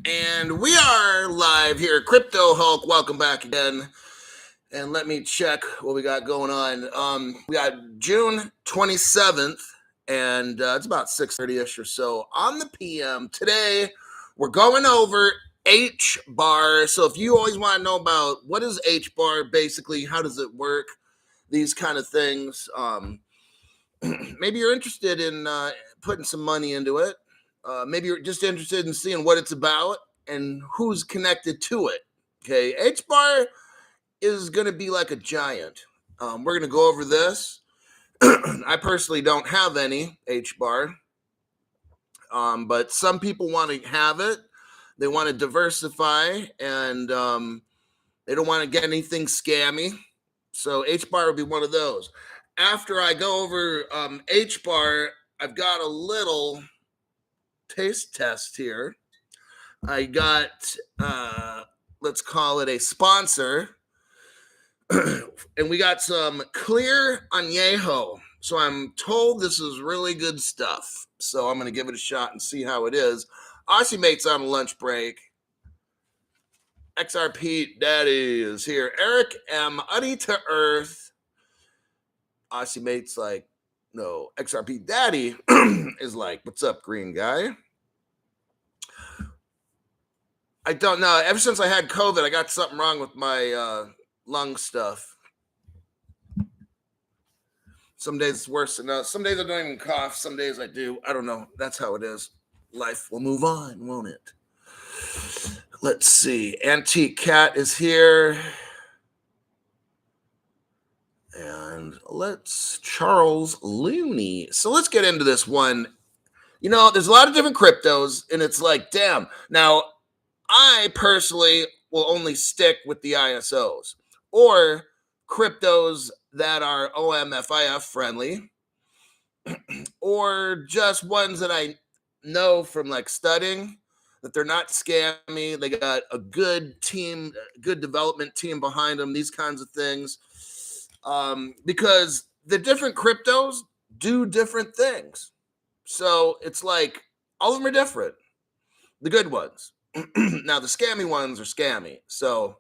And we are live here, Crypto Hulk. Welcome back again. And let me check what we got going on. We got June 27th, and it's about 6:30ish or so on the PM. Today, we're going over Hbar. So if you always want to know about what is Hbar, basically, how does it work, these kind of things, maybe you're interested in putting some money into it. Maybe you're just interested in seeing what it's about and who's connected to it. Okay, Hbar is going to be like a giant. We're going to go over this. I personally don't have any Hbar, but some people want to have it. They want to diversify, and they don't want to get anything scammy. So Hbar will be one of those. After I go over Hbar, I've got a little taste test here. I got, let's call it a sponsor, and we got some clear Anejo. So I'm told this is really good stuff. So I'm going to give it a shot and see how it is. Aussie Mate's on a lunch break. XRP Daddy is here. Eric M. Uddy to Earth. Aussie Mate's like, no. XRP Daddy is like, what's up, green guy? I don't know. Ever since I had COVID, I got something wrong with my lung stuff. Some days it's worse than others. Some days I don't even cough. Some days I do. I don't know. That's how it is. Life will move on, won't it? Let's see. Antique Cat is here. And let's Charles Looney. So let's get into this one. You know, there's a lot of different cryptos, and it's like, damn. Now, I personally will only stick with the ISOs or cryptos that are OMFIF friendly, or just ones that I know from like studying that they're not scammy. They got a good team, good development team behind them, these kinds of things. Because the different cryptos do different things. So it's like all of them are different. The good ones. Now, the scammy ones are scammy. So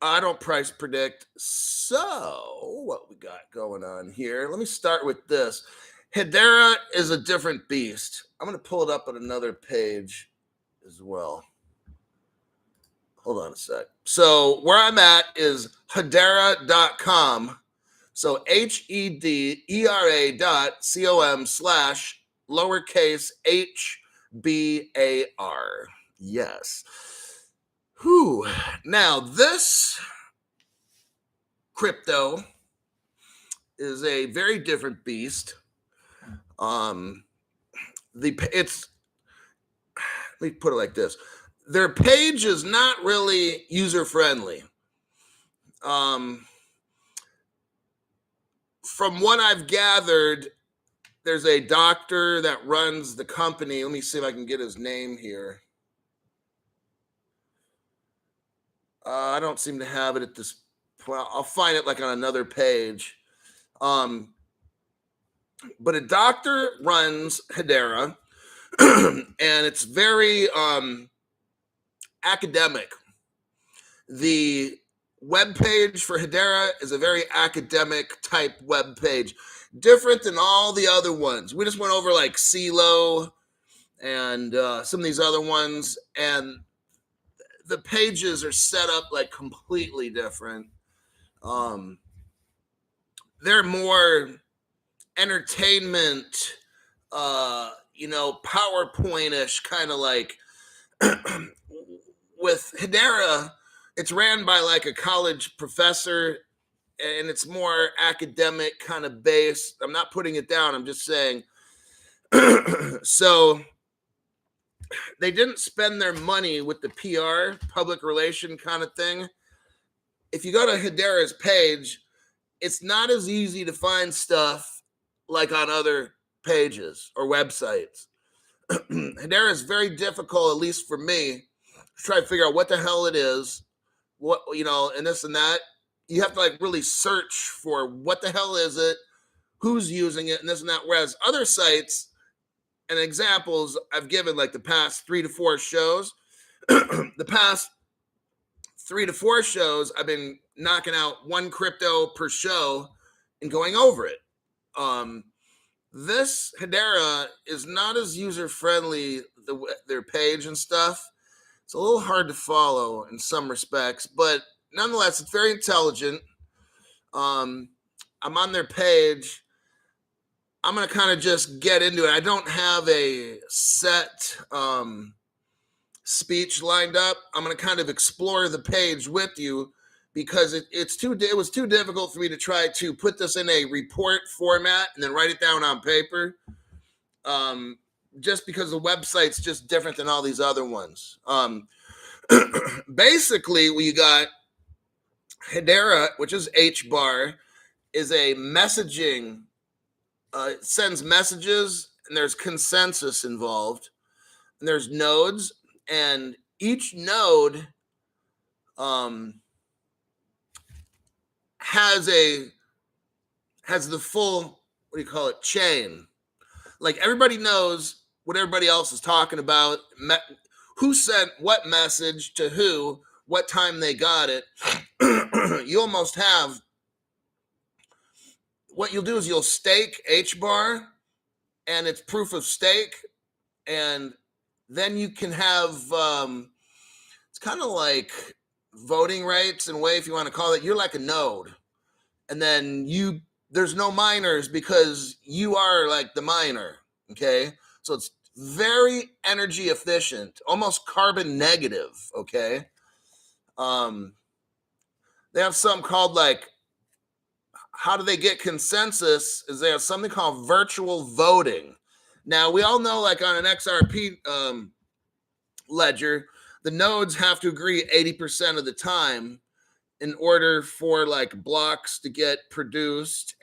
I don't price predict. So what we got going on here? Let me start with this. Hedera is a different beast. I'm going to pull it up on another page as well. Hold on a sec. So where I'm at is hedera.com. So HEDERA.com/lowercase HBAR. Yes. Whew. Now, this crypto is a very different beast. Let me put it like this. Their page is not really user friendly. From what I've gathered, there's a doctor that runs the company. Let me see if I can get his name here. I don't seem to have it at this point. I'll find it like on another page. But a doctor runs Hedera, and it's very academic. The web page for Hedera is a very academic type web page, different than all the other ones. We just went over like CeeLo and some of these other ones, and the pages are set up like completely different. They're more entertainment, PowerPoint-ish, kind of like. With Hedera, it's ran by like a college professor, and it's more academic kind of based. I'm not putting it down. I'm just saying. So they didn't spend their money with the PR, public relation kind of thing. If you go to Hedera's page, it's not as easy to find stuff like on other pages or websites. Hedera is very difficult, at least for me, to try to figure out what the hell it is, and this and that. You have to like really search for what the hell is it, who's using it, and this and that. Whereas other sites, and examples I've given like the past 3 to 4 shows. The past 3 to 4 shows, I've been knocking out one crypto per show and going over it. This Hedera is not as user friendly, their page and stuff. It's a little hard to follow in some respects, but nonetheless, it's very intelligent. I'm on their page. I'm going to kind of just get into it. I don't have a set speech lined up. I'm going to kind of explore the page with you because it was too difficult for me to try to put this in a report format and then write it down on paper. Just because the website's just different than all these other ones. Basically, we got Hedera, which is Hbar, is a messaging. It sends messages, and there's consensus involved, and there's nodes, and each node has the full, what do you call it, chain. Like everybody knows what everybody else is talking about, who sent what message to who, what time they got it. You almost have, what you'll do is you'll stake Hbar, and it's proof of stake, and then you can have, it's kind of like voting rights in a way, if you want to call it. You're like a node, and then there's no miners because you are like the miner, okay? So it's very energy efficient, almost carbon negative, okay? They have something called like, how do they get consensus? Is they have something called virtual voting. Now, we all know, like on an XRP ledger, the nodes have to agree 80% of the time in order for like blocks to get produced,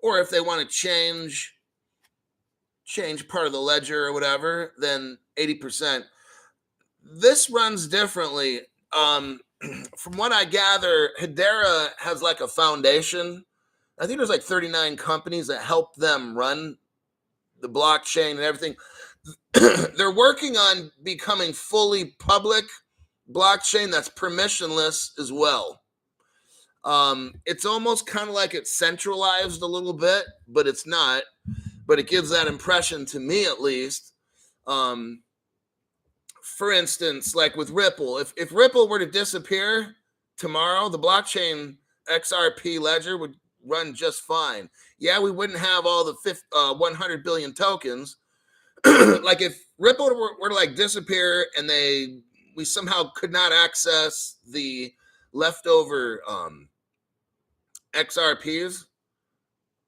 or if they want to change part of the ledger or whatever, then 80%. This runs differently. From what I gather, Hedera has like a foundation. I think there's like 39 companies that help them run the blockchain and everything. They're working on becoming fully public blockchain that's permissionless as well. It's almost kind of like it's centralized a little bit, but it's not. But it gives that impression to me, at least. For instance, like with Ripple, if Ripple were to disappear tomorrow, the blockchain XRP ledger would run just fine. Yeah, we wouldn't have all the 100 billion tokens. Like if Ripple were to like disappear and we somehow could not access the leftover XRPs,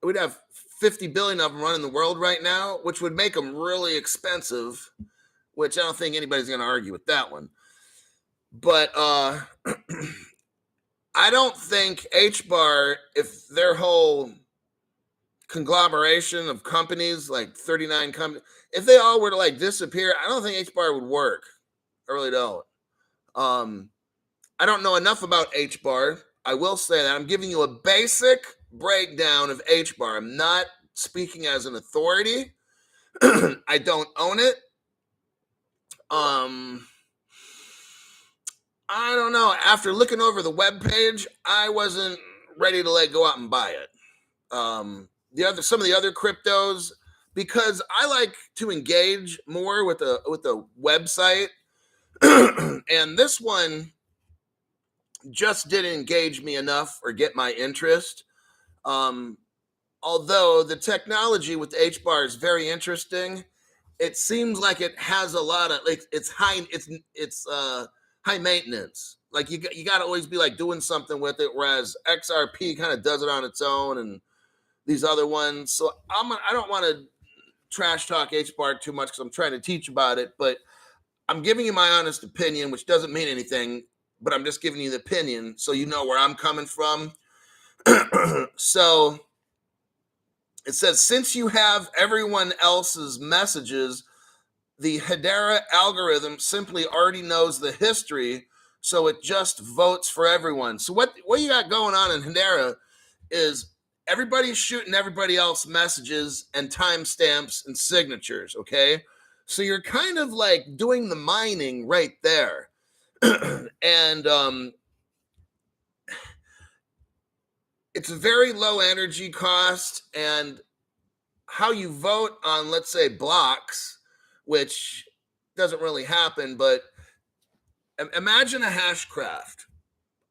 we'd have 50 billion of them running the world right now, which would make them really expensive, which I don't think anybody's going to argue with that one. But I don't think Hbar, if their whole conglomeration of companies, like 39 companies, if they all were to like disappear, I don't think Hbar would work. I really don't. I don't know enough about Hbar. I will say that I'm giving you a basic breakdown of Hbar. I'm not speaking as an authority. I don't own it. I don't know. After looking over the webpage, I wasn't ready to like go out and buy it. Some of the other cryptos, because I like to engage more with the website, and this one just didn't engage me enough or get my interest. Although the technology with Hbar is very interesting, it seems like it has a lot of like it's high maintenance. Like you got to always be like doing something with it, whereas XRP kind of does it on its own, and these other ones. So I don't want to trash talk Hbar too much because I'm trying to teach about it, but I'm giving you my honest opinion, which doesn't mean anything, but I'm just giving you the opinion so you know where I'm coming from. So it says, since you have everyone else's messages, the Hedera algorithm simply already knows the history, so it just votes for everyone. So what you got going on in Hedera is everybody's shooting everybody else messages and timestamps and signatures, okay? So you're kind of like doing the mining right there. And it's a very low energy cost, and how you vote on, let's say, blocks, which doesn't really happen, but imagine a hashcraft,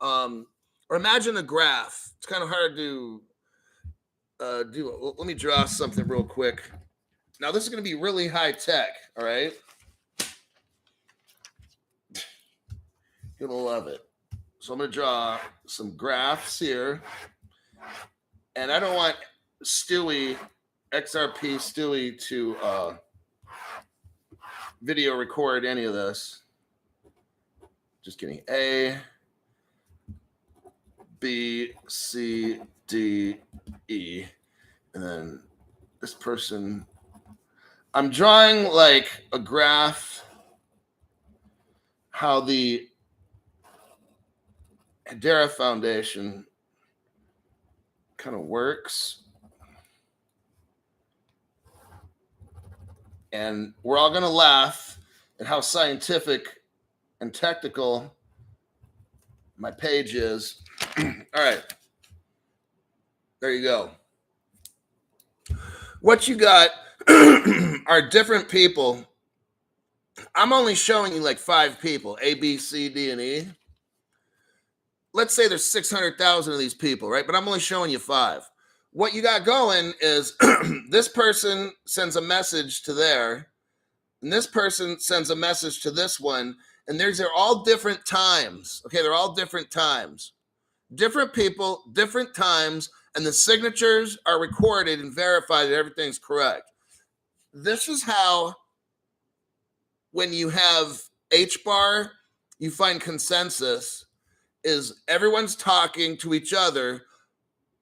or imagine a graph. It's kind of hard to do. Let me draw something real quick. Now, this is going to be really high tech, all right? You're going to love it. So I'm going to draw some graphs here. And I don't want XRP Stewie to video record any of this. Just kidding. A, B, C, D, E. And then this person, I'm drawing like a graph, how the Hbar Foundation kind of works. And we're all going to laugh at how scientific and technical my page is. All right. There you go. What you got are different people. I'm only showing you like 5 people, A, B, C, D, and E. Let's say there's 600,000 of these people, right? But I'm only showing you 5. What you got going is this person sends a message to there, and this person sends a message to this one, and they're all different times. Okay, they're all different times. Different people, different times, and the signatures are recorded and verified that everything's correct. This is how, when you have Hbar, you find consensus, is everyone's talking to each other.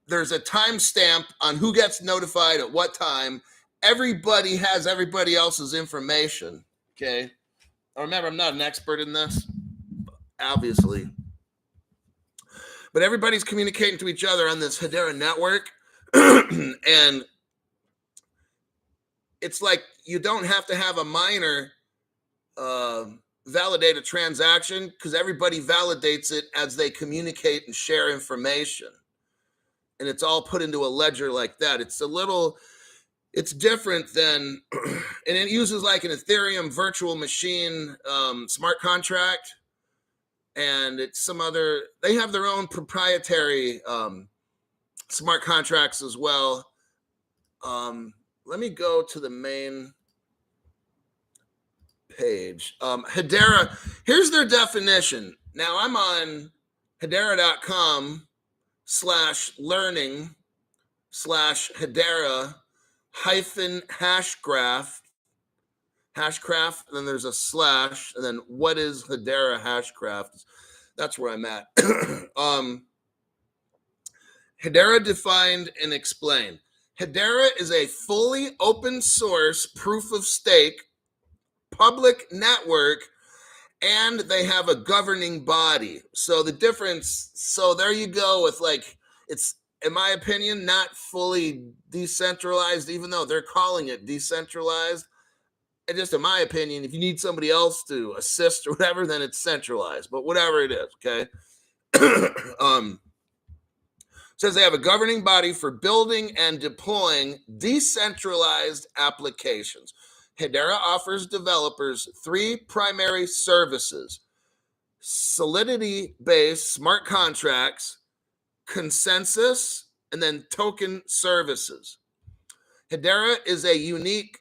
There's a timestamp on who gets notified at what time. Everybody has everybody else's information, okay? Now remember, I'm not an expert in this, obviously. But everybody's communicating to each other on this Hbar network. And it's like you don't have to have a miner validate a transaction, because everybody validates it as they communicate and share information. And it's all put into a ledger like that. It's different than, and it uses like an Ethereum virtual machine smart contract. And it's some other, they have their own proprietary smart contracts as well. Let me go to the main page. Hedera, here's their definition. Now I'm on hedera.com/learning/Hedera-hashcraft, and then there's a slash, and then what is Hedera hashcraft? That's where I'm at. Hedera defined and explained. Hedera is a fully open source proof of stake public network, and they have a governing body. So the difference, so there you go with like, it's, in my opinion, not fully decentralized, even though they're calling it decentralized. And just in my opinion, if you need somebody else to assist or whatever, then it's centralized, but whatever it is, okay? Says they have a governing body for building and deploying decentralized applications. Hedera offers developers 3 primary services: Solidity-based smart contracts, consensus, and then token services. Hedera is unique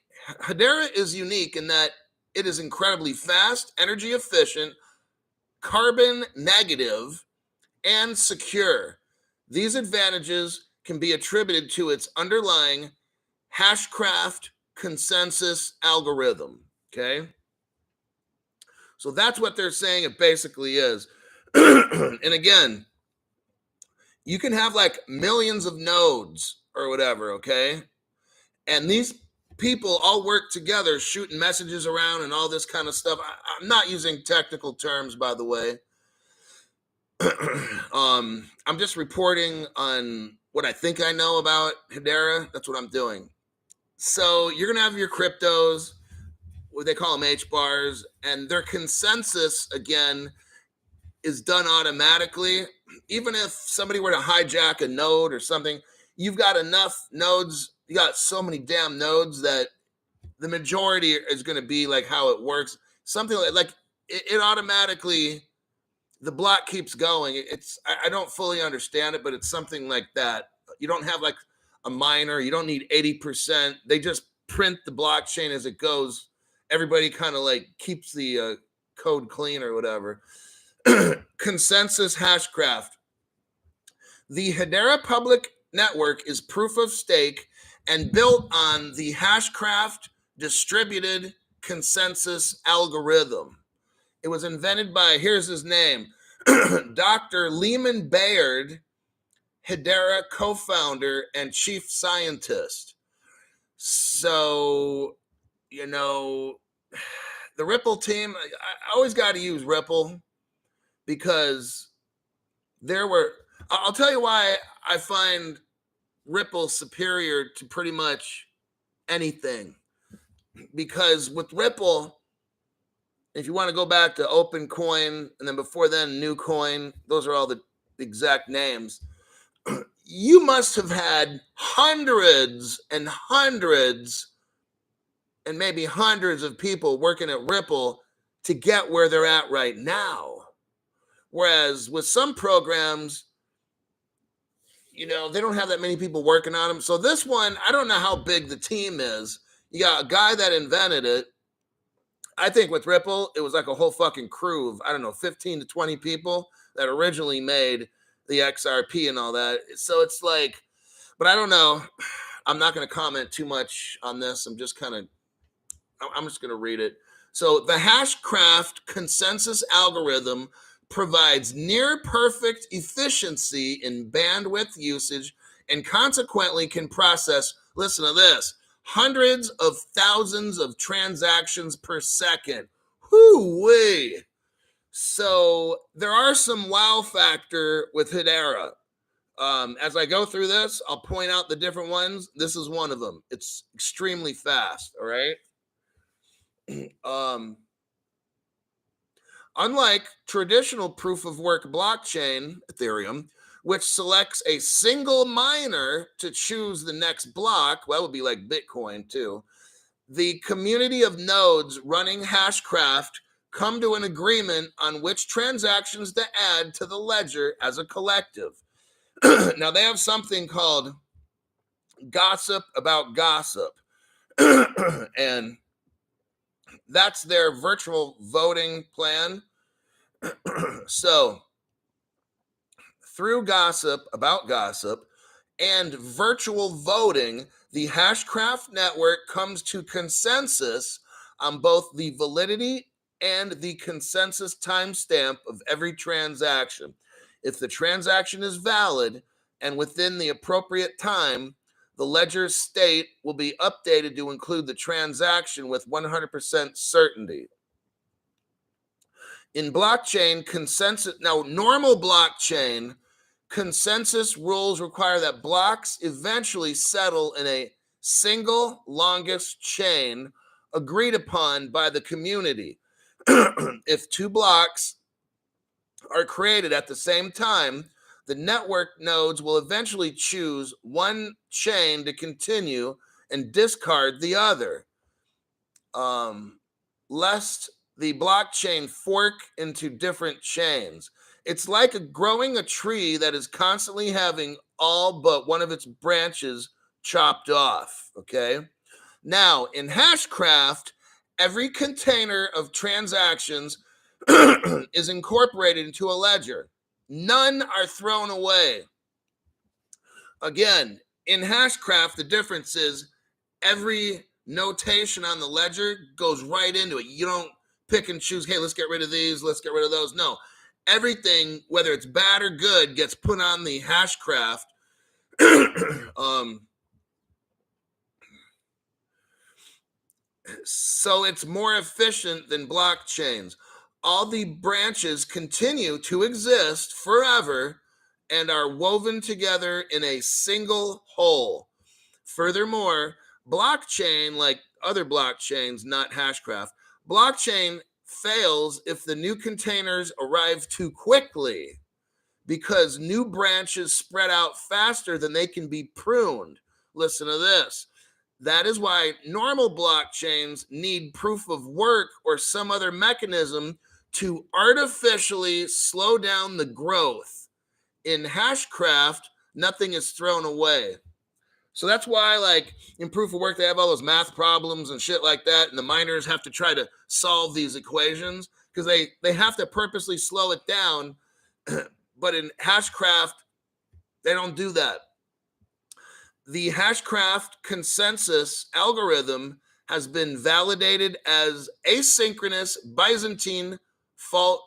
in that it is incredibly fast, energy efficient, carbon negative, and secure. These advantages can be attributed to its underlying hashcraft consensus algorithm, okay? So that's what they're saying it basically is. And again, you can have like millions of nodes or whatever, okay? And these people all work together, shooting messages around and all this kind of stuff. I'm not using technical terms, by the way. I'm just reporting on what I think I know about Hedera, that's what I'm doing. So you're going to have your cryptos, what they call them Hbars, and their consensus, again, is done automatically. Even if somebody were to hijack a node or something, you've got enough nodes, you got so many damn nodes that the majority is going to be like how it works. Something like it automatically, the block keeps going. I don't fully understand it, but it's something like that. You don't have like a miner. You don't need 80%. They just print the blockchain as it goes. Everybody kind of like keeps the code clean or whatever. Consensus Hashcraft. The Hedera public network is proof of stake and built on the Hashcraft distributed consensus algorithm. It was invented by, here's his name, Dr. Lehman Bayard, Hedera co-founder and chief scientist. So, you know, the Ripple team, I always got to use Ripple because I'll tell you why I find Ripple superior to pretty much anything. Because with Ripple, if you want to go back to OpenCoin and then before then NewCoin, those are all the exact names. You must have had hundreds and hundreds and maybe hundreds of people working at Ripple to get where they're at right now. Whereas with some programs, you know, they don't have that many people working on them. So this one, I don't know how big the team is. You got a guy that invented it. I think with Ripple, it was like a whole fucking crew of, I don't know, 15 to 20 people that originally made the XRP and all that. So it's like, but I don't know. I'm not going to comment too much on this. I'm just going to read it. So the Hashcraft consensus algorithm provides near perfect efficiency in bandwidth usage and consequently can process, listen to this, hundreds of thousands of transactions per second. Whoo-wee. So there are some wow factor with Hedera. As I go through this, I'll point out the different ones. This is one of them. It's extremely fast, all right? Unlike traditional proof of work blockchain, Ethereum, which selects a single miner to choose the next block, well, that would be like Bitcoin too. The community of nodes running Hashcraft come to an agreement on which transactions to add to the ledger as a collective. Now, they have something called gossip about gossip. And that's their virtual voting plan. So, through gossip about gossip and virtual voting, the Hashcraft network comes to consensus on both the validity and the consensus timestamp of every transaction. If the transaction is valid and within the appropriate time, the ledger's state will be updated to include the transaction with 100% certainty. In blockchain consensus, now normal blockchain consensus rules require that blocks eventually settle in a single longest chain agreed upon by the community. If two blocks are created at the same time, the network nodes will eventually choose one chain to continue and discard the other, lest the blockchain fork into different chains. It's like growing a tree that is constantly having all but one of its branches chopped off, okay? Now, in Hashcraft, every container of transactions is incorporated into a ledger. None are thrown away. Again, in Hashcraft, the difference is every notation on the ledger goes right into it. You don't pick and choose, hey, let's get rid of these, let's get rid of those. No, everything, whether it's bad or good, gets put on the Hashcraft. So it's more efficient than blockchains. All the branches continue to exist forever and are woven together in a single whole. Furthermore, blockchain, like other blockchains, not Hashcraft, blockchain fails if the new containers arrive too quickly because new branches spread out faster than they can be pruned. Listen to this. That is why normal blockchains need proof of work or some other mechanism to artificially slow down the growth. In Hashcraft, nothing is thrown away. So that's why, like, in proof of work, they have all those math problems and shit like that, and the miners have to try to solve these equations because they have to purposely slow it down. But in Hashcraft, they don't do that. The Hashcraft consensus algorithm has been validated as asynchronous Byzantine fault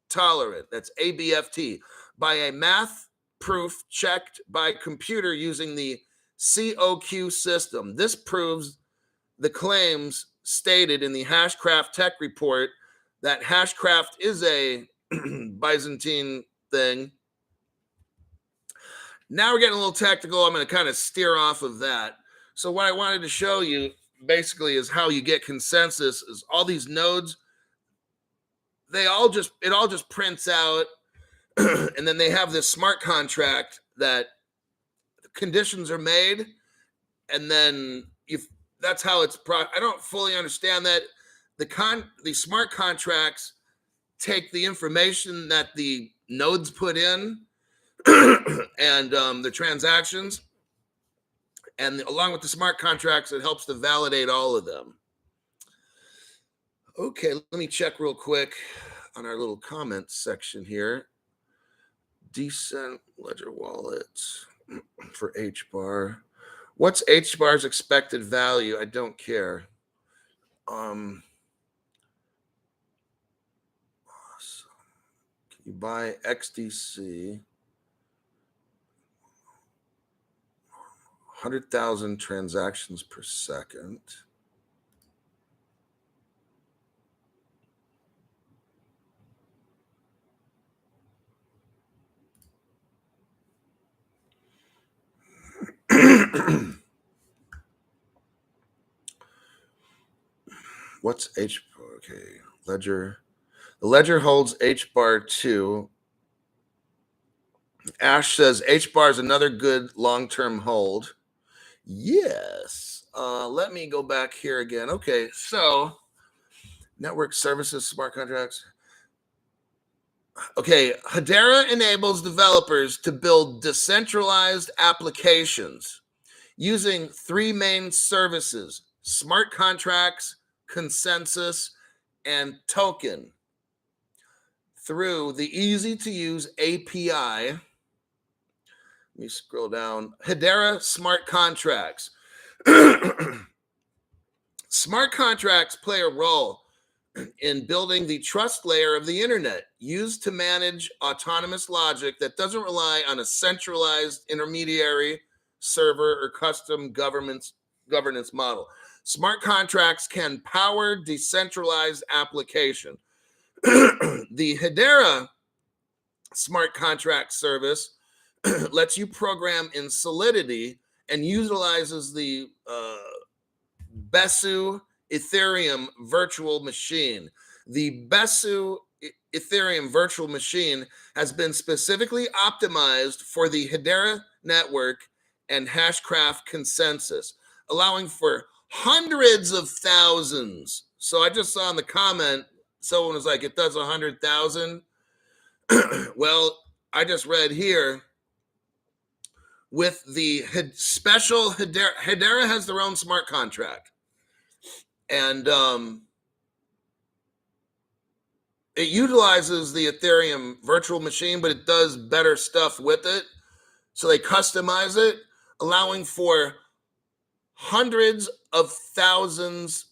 tolerant, that's ABFT, by a math proof checked by computer using the COQ system. This proves the claims stated in the Hashcraft tech report that Hashcraft is a Byzantine thing. Now we're getting a little technical. I'm going to kind of steer off of that. So what I wanted to show you basically is how you get consensus is all these nodes, it all just prints out and then they have this smart contract that conditions are made and then that's how it's I don't fully understand that. The smart contracts take the information that the nodes put in and the transactions, and along with the smart contracts, it helps to validate all of them. Okay, let me check real quick on our little comments section here. Decent Ledger Wallet for Hbar. What's Hbar's expected value? I don't care. Awesome. Can you buy XDC? 100,000 transactions per second. What's H? Okay, Ledger. The Ledger holds Hbar 2. Ash says Hbar is another good long-term hold. Yes. Let me go back here again. Okay, so network services, smart contracts. Okay, Hedera enables developers to build decentralized applications using three main services: smart contracts, consensus, and token through the easy-to-use API. Let me scroll down. Hedera smart contracts. Smart contracts play a role in building the trust layer of the internet, used to manage autonomous logic that doesn't rely on a centralized intermediary server or custom governance model. Smart contracts can power decentralized application. The Hedera smart contract service lets you program in Solidity and utilizes the Besu Ethereum virtual machine. The Besu Ethereum virtual machine has been specifically optimized for the Hedera network and Hashcraft consensus, allowing for hundreds of thousands. So I just saw in the comment, someone was like, it does 100,000. Well, I just read here with the special Hedera has their own smart contract. And it utilizes the Ethereum virtual machine, but it does better stuff with it. So they customize it, allowing for hundreds of thousands,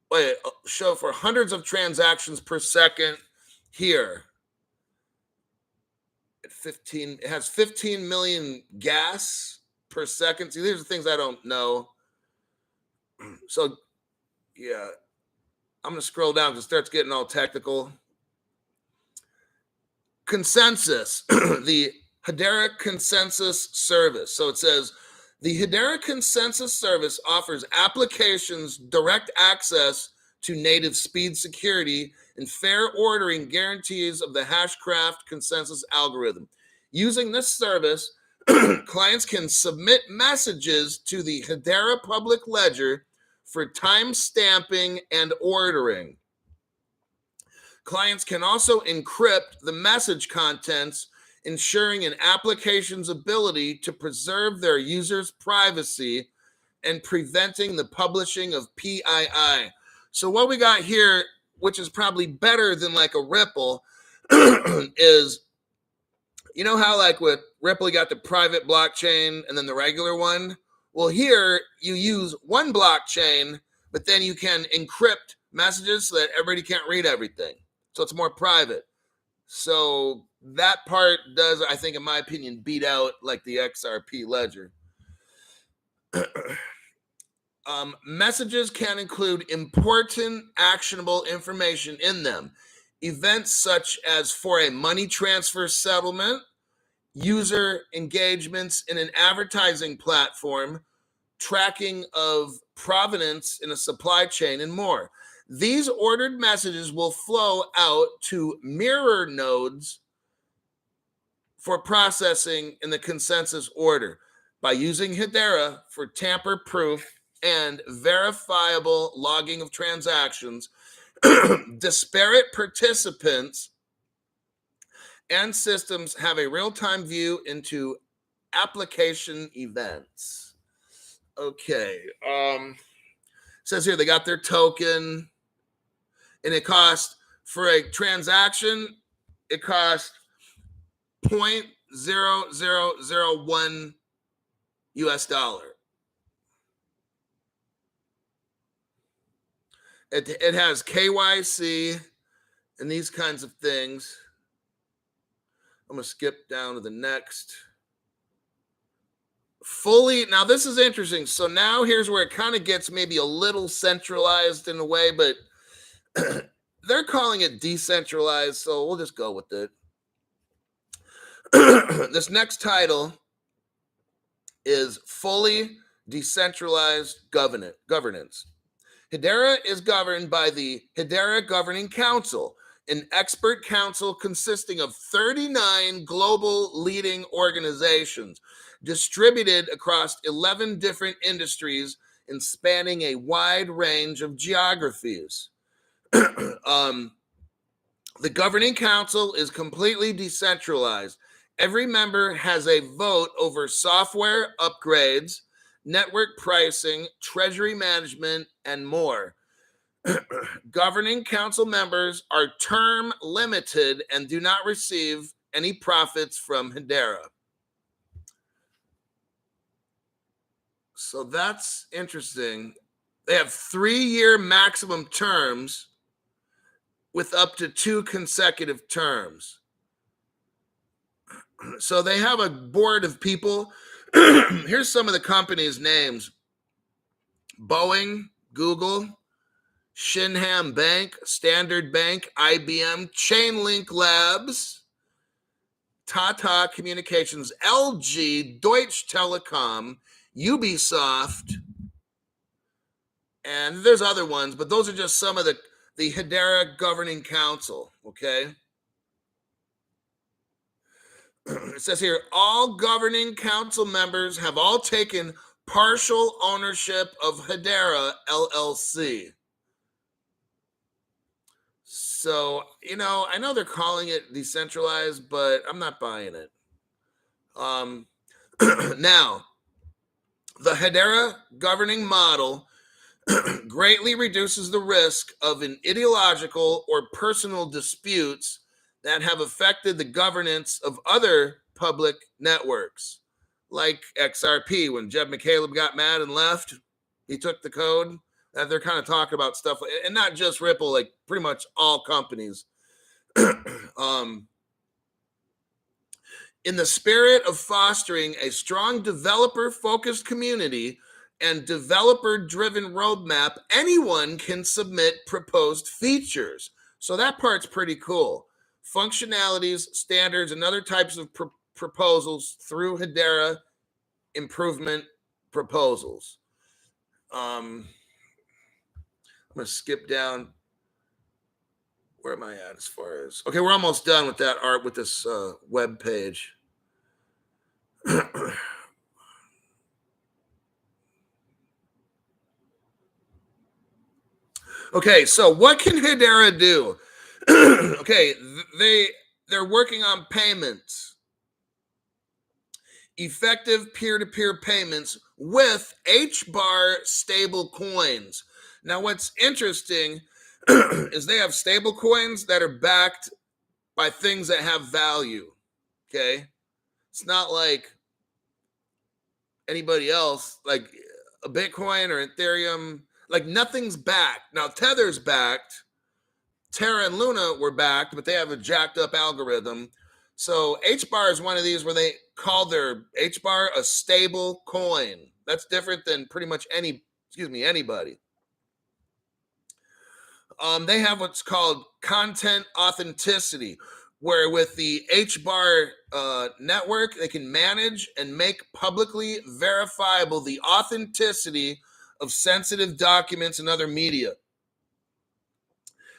for hundreds of transactions per second here. At 15, it has 15 million gas per second. See, these are things I don't know. So, yeah, I'm going to scroll down because it starts getting all technical. Consensus. The Hedera Consensus Service. So it says, the Hedera Consensus Service offers applications direct access to native speed security and fair ordering guarantees of the Hashcraft consensus algorithm. Using this service, clients can submit messages to the Hedera public ledger for time stamping and ordering. Clients can also encrypt the message contents, ensuring an application's ability to preserve their users' privacy and preventing the publishing of PII. So what we got here, which is probably better than like a Ripple, is, you know how like with Ripple, you got the private blockchain and then the regular one? Well, here you use one blockchain, but then you can encrypt messages so that everybody can't read everything. So it's more private. So that part does, I think, in my opinion, beat out like the XRP ledger. Messages can include important, actionable information in them. Events such as for a money transfer settlement, user engagements in an advertising platform, tracking of provenance in a supply chain, and more. These ordered messages will flow out to mirror nodes for processing in the consensus order by using Hedera for tamper-proof and verifiable logging of transactions. Disparate participants and systems have a real-time view into application events. Okay. Says here they got their token, and it cost for a transaction, it cost 0.0001 US dollar. It has KYC and these kinds of things. I'm going to skip down to the next. Fully, now this is interesting. So now here's where it kind of gets maybe a little centralized in a way, but they're calling it decentralized, so we'll just go with it. This next title is Fully Decentralized Governance. Hedera is governed by the Hedera Governing Council, an expert council consisting of 39 global leading organizations distributed across 11 different industries and spanning a wide range of geographies. The Governing Council is completely decentralized. Every member has a vote over software upgrades, network pricing, treasury management, and more. Governing Council members are term limited and do not receive any profits from Hedera. So that's interesting. They have 3-year maximum terms with up to 2 consecutive terms. So they have a board of people. Here's some of the companies' names: Boeing, Google, Shinham Bank, Standard Bank, IBM, Chainlink Labs, Tata Communications, LG, Deutsche Telekom, Ubisoft, and there's other ones, but those are just some of the Hedera Governing Council, okay? It says here, all Governing Council members have all taken partial ownership of Hedera LLC. So, you know, I know they're calling it decentralized, but I'm not buying it. Now, the Hedera governing model greatly reduces the risk of an ideological or personal disputes that have affected the governance of other public networks, like XRP. When Jeb McCaleb got mad and left, he took the code. That they're kind of talking about stuff, and not just Ripple, like pretty much all companies. In the spirit of fostering a strong developer-focused community and developer-driven roadmap, anyone can submit proposed features. So that part's pretty cool. Functionalities, standards, and other types of proposals through Hbar improvement proposals. I'm going to skip down. Where am I at as far as? Okay, we're almost done with that art with this web page. Okay, so what can Hbar do? Okay, they're working on payments, effective peer-to-peer payments with Hbar stable coins. Now, what's interesting is they have stable coins that are backed by things that have value. Okay, it's not like anybody else, like a Bitcoin or Ethereum. Like nothing's backed. Now Tether's backed. Terra and Luna were backed, but they have a jacked up algorithm. So Hbar is one of these where they call their Hbar a stable coin. That's different than pretty much anybody. They have what's called content authenticity, where with the Hbar network, they can manage and make publicly verifiable the authenticity of sensitive documents and other media.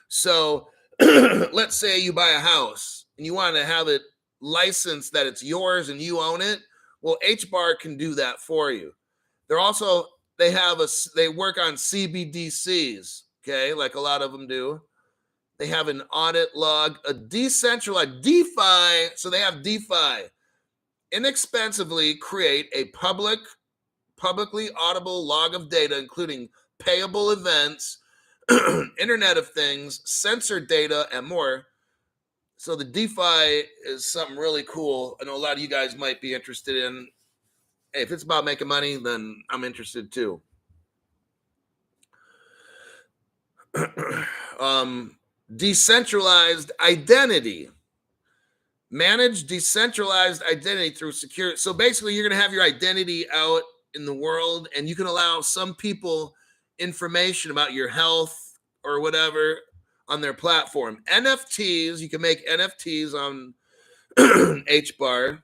So let's say you buy a house and you want to have it licensed that it's yours and you own it. Well, Hbar can do that for you. They work on CBDCs, okay, like a lot of them do. They have an audit log, a decentralized DeFi. So they have DeFi. Inexpensively create a publicly auditable log of data, including payable events, Internet of Things, censored data, and more. So the DeFi is something really cool. I know a lot of you guys might be interested in. Hey, if it's about making money, then I'm interested too. Decentralized identity. Manage decentralized identity through secure. So basically, you're going to have your identity out in the world, and you can allow some people information about your health or whatever on their platform. NFTs, you can make NFTs on Hbar.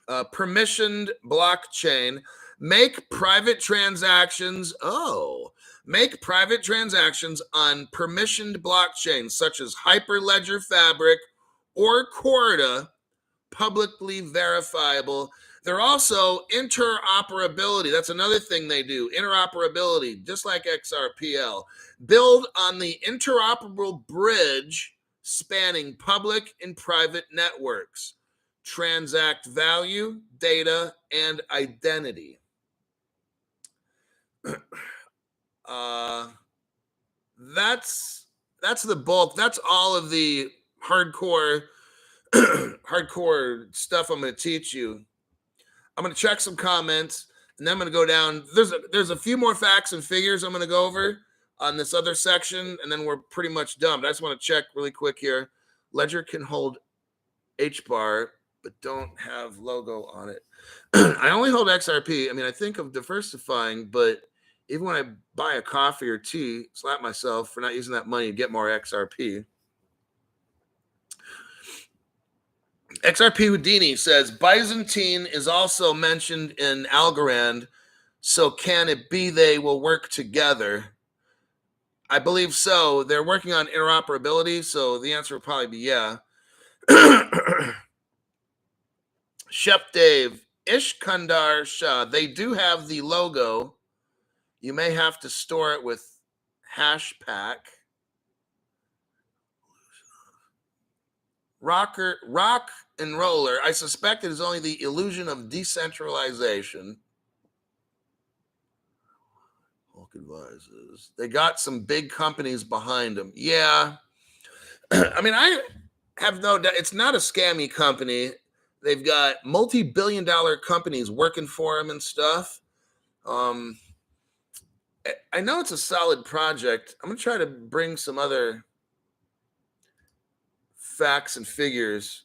Permissioned blockchain. Make private transactions. Make private transactions on permissioned blockchains such as Hyperledger Fabric or Corda, publicly verifiable. They're also interoperability. That's another thing they do. Interoperability, just like XRPL. Build on the interoperable bridge spanning public and private networks. Transact value, data, and identity. That's the bulk. That's all of the hardcore stuff I'm going to teach you. I'm going to check some comments, and then I'm going to go down. There's a few more facts and figures I'm going to go over on this other section, and then we're pretty much done. But I just want to check really quick here. Ledger can hold Hbar, but don't have logo on it. I only hold XRP. I mean, I think of diversifying, but even when I buy a coffee or tea, slap myself for not using that money to get more XRP. XRP Houdini says Byzantine is also mentioned in Algorand, so can it be they will work together? I believe so. They're working on interoperability, so the answer will probably be yeah. Chef Dave, Ishkandar Shah, they do have the logo. You may have to store it with Hashpack. Rock and Roller, I suspect it is only the illusion of decentralization. Hulk advises. They got some big companies behind them. Yeah. I mean, I have no doubt. It's not a scammy company. They've got multi-billion-dollar companies working for them and stuff. I know it's a solid project. I'm going to try to bring some other facts and figures,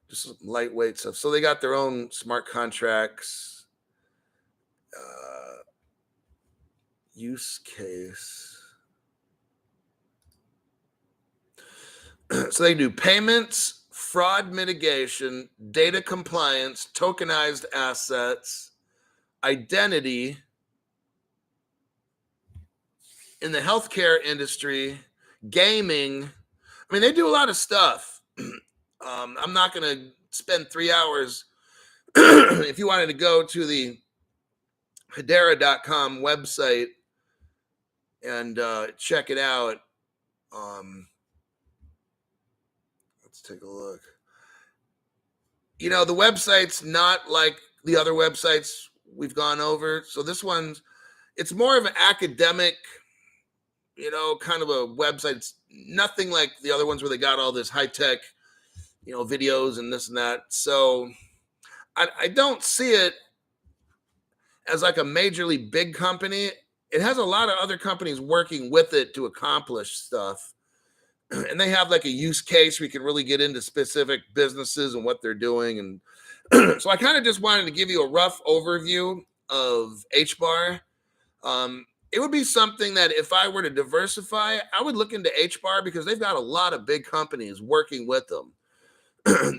just some lightweight stuff. So they got their own smart contracts. Use case. So they do payments fraud mitigation, data compliance, tokenized assets, identity in the healthcare industry, gaming. I mean, they do a lot of stuff. I'm not going to spend 3 hours. If you wanted to go to the Hedera.com website and check it out, let's take a look. You know, the website's not like the other websites we've gone over. So this one's, it's more of an academic, you know, kind of a website. It's nothing like the other ones where they got all this high tech, you know, videos and this and that. So I don't see it as like a majorly big company. It has a lot of other companies working with it to accomplish stuff. And they have like a use case where you can really get into specific businesses and what they're doing. And so I kind of just wanted to give you a rough overview of Hbar. It would be something that if I were to diversify, I would look into Hbar because they've got a lot of big companies working with them.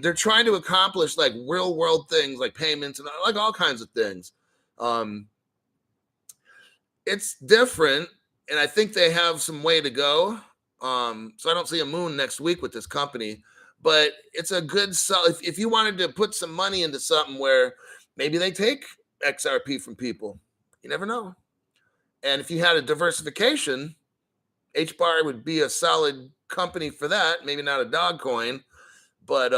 They're trying to accomplish like real world things like payments and like all kinds of things. It's different, and I think they have some way to go. So I don't see a moon next week with this company, but it's a good if you wanted to put some money into something where maybe they take XRP from people, you never know. And if you had a diversification, Hbar would be a solid company for that. Maybe not a dog coin, but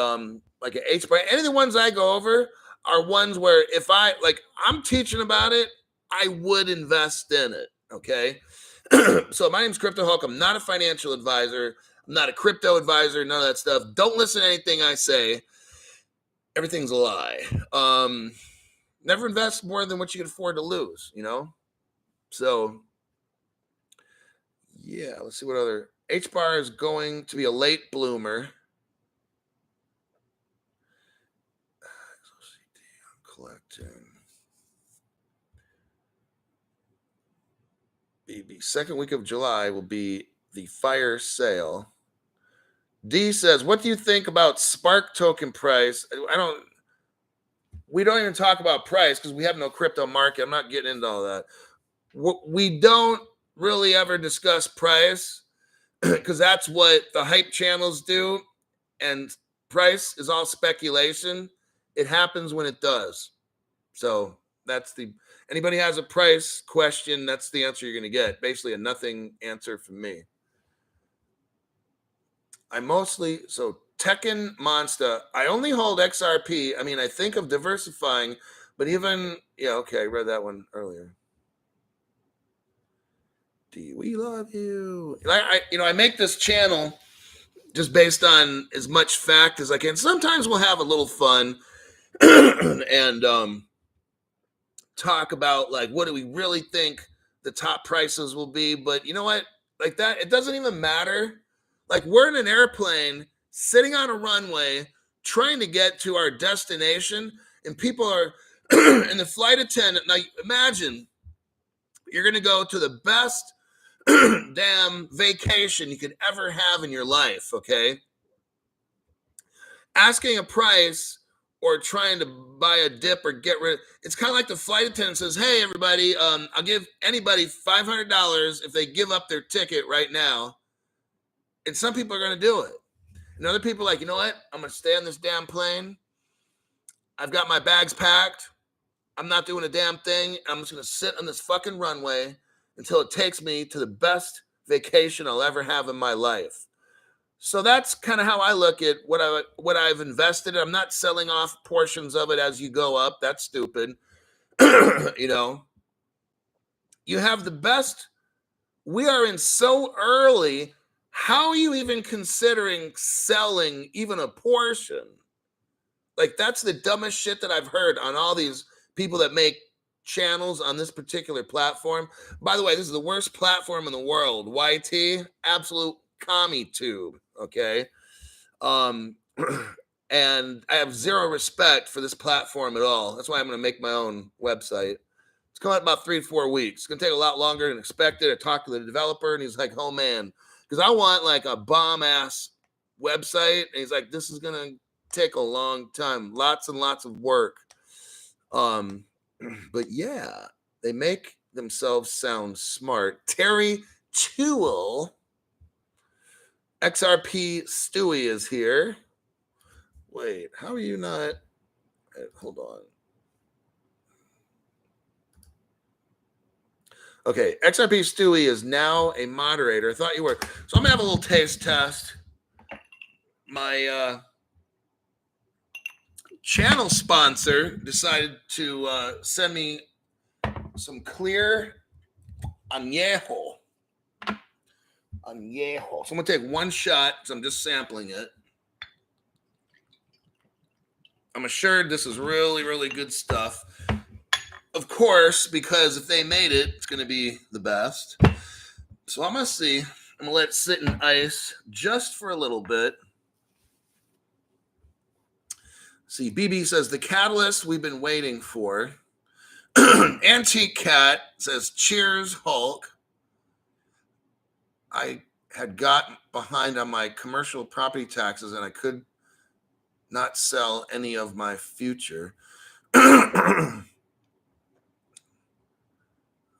like an Hbar. Any of the ones I go over are ones where if I'm teaching about it, I would invest in it. Okay. So my name's Crypto Hulk. I'm not a financial advisor. I'm not a crypto advisor. None of that stuff. Don't listen to anything I say. Everything's a lie. Never invest more than what you can afford to lose, you know? So, yeah, let's see what other. Hbar is going to be a late bloomer. I'm collecting. The second week of July will be the fire sale. D says, what do you think about Spark token price? We don't even talk about price because we have no crypto market. I'm not getting into all that. We don't really ever discuss price because that's what the hype channels do. And price is all speculation. It happens when it does. So anybody has a price question, that's the answer you're going to get. Basically a nothing answer from me. Tekken Monster, I only hold XRP. I mean, I think of diversifying, but I read that one earlier. We love you. I make this channel just based on as much fact as I can. Sometimes we'll have a little fun and talk about like what do we really think the top prices will be, but you know what? Like that, it doesn't even matter. Like we're in an airplane sitting on a runway trying to get to our destination, and people are and the flight attendant. Now imagine you're going to go to the best damn vacation you could ever have in your life, okay? Asking a price or trying to buy a dip or get rid of it's kind of like the flight attendant says, hey, everybody, I'll give anybody $500 if they give up their ticket right now. And some people are going to do it. And other people are like, you know what? I'm going to stay on this damn plane. I've got my bags packed. I'm not doing a damn thing. I'm just going to sit on this fucking runway until it takes me to the best vacation I'll ever have in my life. So that's kind of how I look at what I've invested in. I'm not selling off portions of it as you go up. That's stupid. You have the best. We are in so early. How are you even considering selling even a portion? Like that's the dumbest shit that I've heard on all these people that make channels on this particular platform. By the way, this is the worst platform in the world. YT, absolute commie tube. Okay. And I have zero respect for this platform at all. That's why I'm going to make my own website. It's coming out about 3 to 4 weeks. It's going to take a lot longer than expected. I talked to the developer and he's like, oh man, because I want like a bomb ass website. And he's like, this is going to take a long time, lots and lots of work. But yeah, they make themselves sound smart. Terry Chewell, XRP Stewie is here. Wait, how are you not? Hold on. Okay, XRP Stewie is now a moderator. I thought you were. So I'm gonna have a little taste test. My channel sponsor decided to send me some clear Anejo. Anejo. So I'm gonna take one shot because I'm just sampling it. I'm assured this is really, really good stuff. Of course, because if they made it, it's gonna be the best. So I'm gonna see. I'm gonna let it sit in ice just for a little bit. See, BB says the catalyst we've been waiting for. Antique Cat says, cheers, Hulk. I had gotten behind on my commercial property taxes and I could not sell any of my future.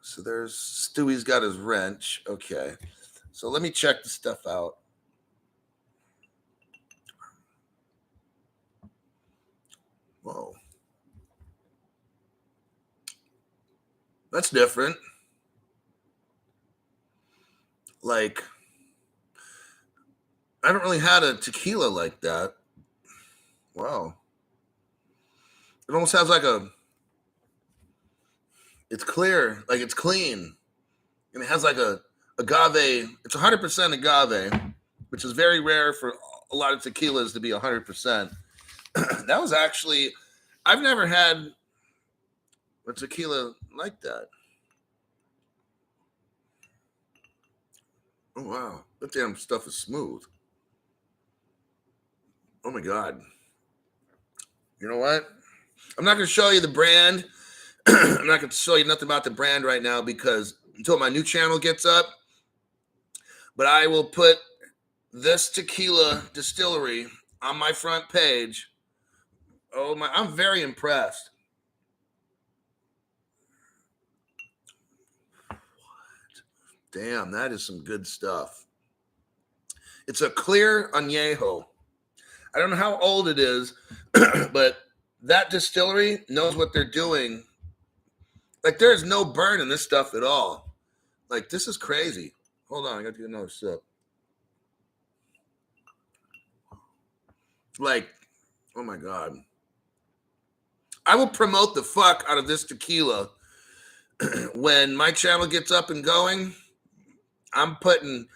So there's Stewie's got his wrench. Okay. So let me check the stuff out. Whoa. That's different. Like, I haven't really had a tequila like that. Wow. It almost has like it's clear, like it's clean. And it has like a agave. It's 100% agave, which is very rare for a lot of tequilas to be 100%. That was actually, I've never had a tequila like that. Oh, wow. That damn stuff is smooth. Oh, my God. You know what? I'm not going to show you the brand. I'm not going to show you nothing about the brand right now because until my new channel gets up. But I will put this tequila distillery on my front page. Oh, my. I'm very impressed. What? Damn, that is some good stuff. It's a clear añejo. I don't know how old it is, but that distillery knows what they're doing. Like, there's no burn in this stuff at all. Like, this is crazy. Hold on, I got to get another sip. Like, oh my God. I will promote the fuck out of this tequila. When my channel gets up and going, I'm putting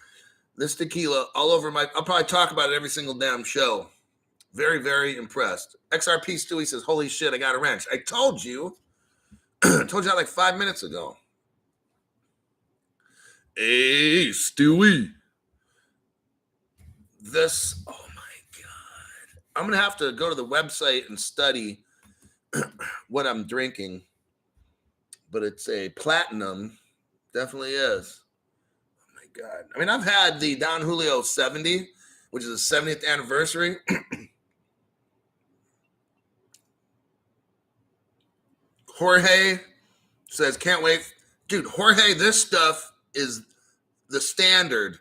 this tequila all over I'll probably talk about it every single damn show. Very, very impressed. XRP Stewie says, holy shit, I got a wrench. I told you. I told you that like 5 minutes ago. Hey, Stewie. This, oh my God. I'm going to have to go to the website and study what I'm drinking. But it's a platinum. Definitely is. Oh my God. I mean, I've had the Don Julio 70, which is the 70th anniversary. Jorge says, can't wait. Dude, Jorge, this stuff is the standard.